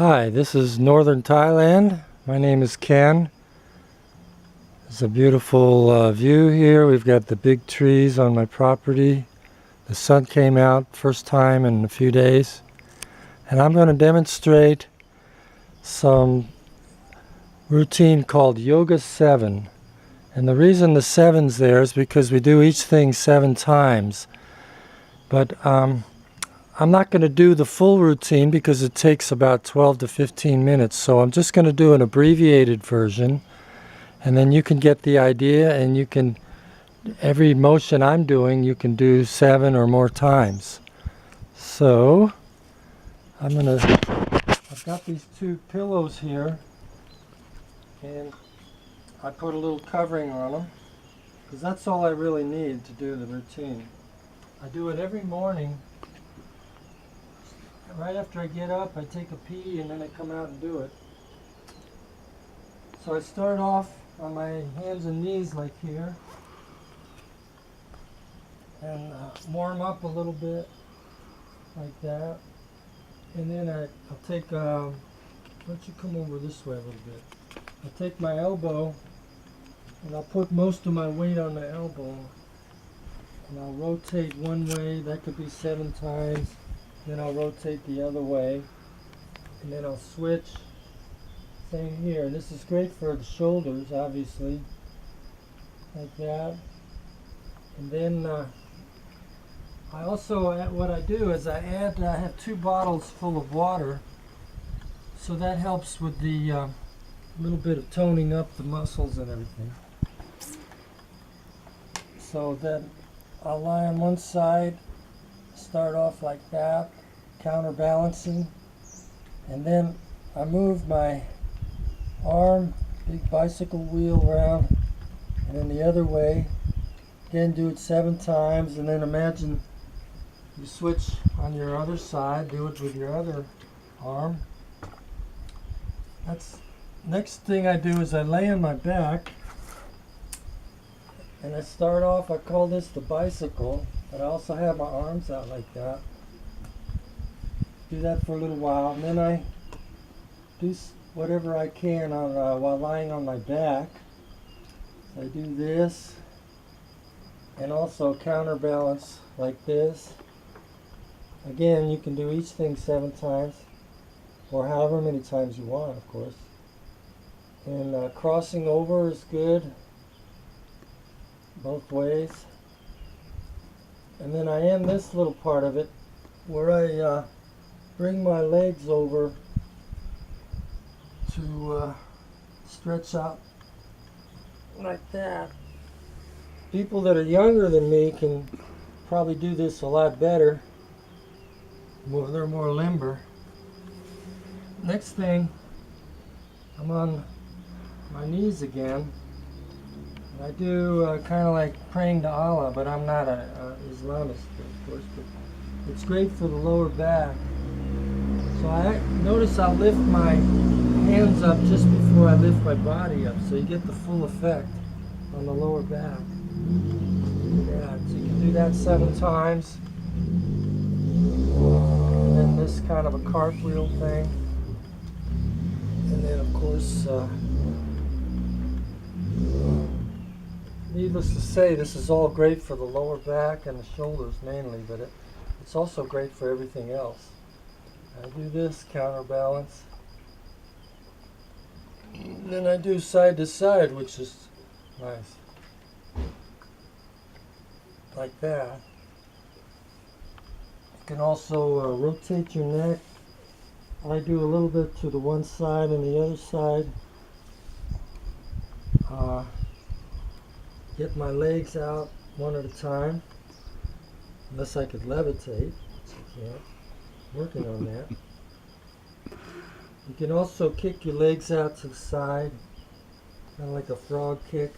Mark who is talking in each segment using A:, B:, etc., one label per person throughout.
A: Hi, this is Northern Thailand. My name is Ken. It's a beautiful view here. We've got the big trees on my property. The sun came out first time in a few days. And I'm going to demonstrate some routine called yoga 7. And the reason the 7's there is because we do each thing 7 times. But I'm not going to do the full routine because it takes about 12 to 15 minutes. So I'm just going to do an abbreviated version. And then you can get the idea, and you can, every motion I'm doing, you can do 7 or more times. So I've got these 2 pillows here, and I put a little covering on them because that's all I really need to do the routine. I do it every morning. Right after I get up, I take a pee and then I come out and do it. So I start off on my hands and knees like here, and warm up a little bit like that. And then I'll take, why don't you come over this way a little bit. I'll take my elbow and I'll put most of my weight on the elbow, and I'll rotate one way. That could be 7 times. Then I'll rotate the other way, and then I'll switch. Same here. This is great for the shoulders, obviously, like that. And then I also, what I do is I have 2 bottles full of water, so that helps with the little bit of toning up the muscles and everything. So then I'll lie on one side, start off like that, counterbalancing, and then I move my arm, big bicycle wheel around, and then the other way. Again, do it 7 times, and then imagine you switch on your other side, do it with your other arm. Next thing I do is I lay on my back, and I start off, I call this the bicycle, but I also have my arms out like that. Do that for a little while, and then I do whatever I can while lying on my back. So I do this, and also counterbalance like this. Again, you can do each thing 7 times, or however many times you want, of course. And crossing over is good, both ways. And then I end this little part of it where I bring my legs over to stretch out like that. People that are younger than me can probably do this a lot better. They're more limber. Next thing, I'm on my knees again. I do kind of like praying to Allah, but I'm not an Islamist, of course, but it's great for the lower back. So I notice I'll lift my hands up just before I lift my body up, so you get the full effect on the lower back. Yeah, so you can do that 7 times. And then this kind of a cartwheel thing. And then of course, needless to say, this is all great for the lower back and the shoulders mainly, but it's also great for everything else. I do this counterbalance. And then I do side to side, which is nice. Like that. You can also rotate your neck. I do a little bit to the one side and the other side. Get my legs out one at a time, unless I could levitate, which I can't. Working on that. You can also kick your legs out to the side, kind of like a frog kick.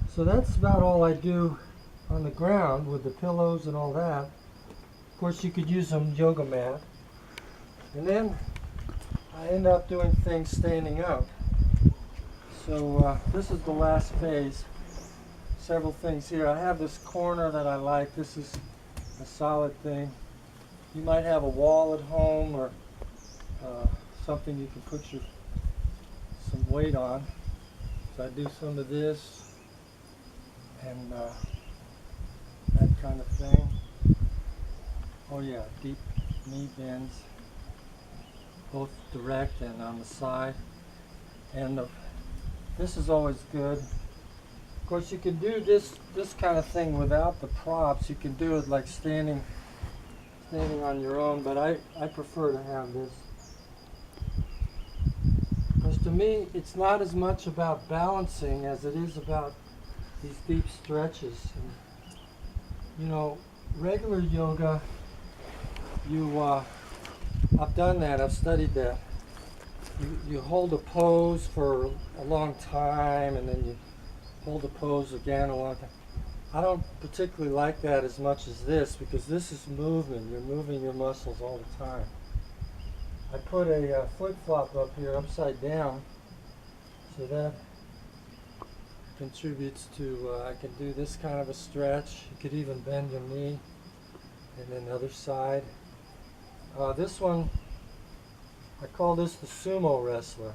A: So that's about all I do on the ground with the pillows and all that. Of course, you could use a yoga mat. And then I end up doing things standing up. So this is the last phase. Several things here. I have this corner that I like. This is a solid thing. you might have a wall at home or something you can put some weight on. So I do some of this and that kind of thing. Oh yeah, deep knee bends, both direct and on the side. And this is always good. Of course, you can do this kind of thing without the props. You can do it like standing on your own, but I prefer to have this. Because to me, it's not as much about balancing as it is about these deep stretches. And, you know, regular yoga, I've done that, I've studied that. You hold a pose for a long time and then you hold the pose again a long time. I don't particularly like that as much as this, because this is movement. You're moving your muscles all the time. I put a flip-flop up here upside down, so that contributes to, I can do this kind of a stretch. You could even bend your knee, and then the other side. This one, I call this the sumo wrestler.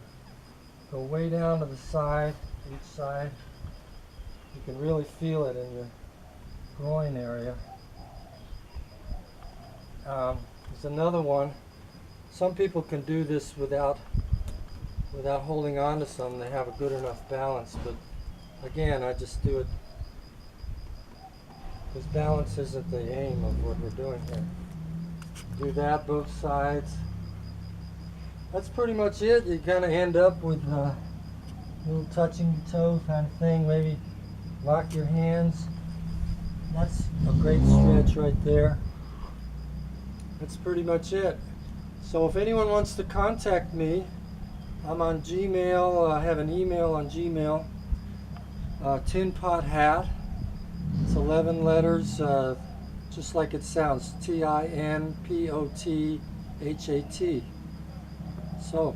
A: Go way down to the side, each side. You can really feel it in your groin area. There's another one. Some people can do this without holding on to something. They have a good enough balance, but again, I just do it because balance isn't the aim of what we're doing here. Do that both sides. That's pretty much it. You kind of end up with a little touching the toe kind of thing. Maybe lock your hands. That's a great stretch right there. That's pretty much it. So if anyone wants to contact me, I'm on Gmail. I have an email on Gmail. Tin Pot Hat. It's 11 letters, just like it sounds. TINPOTHAT. So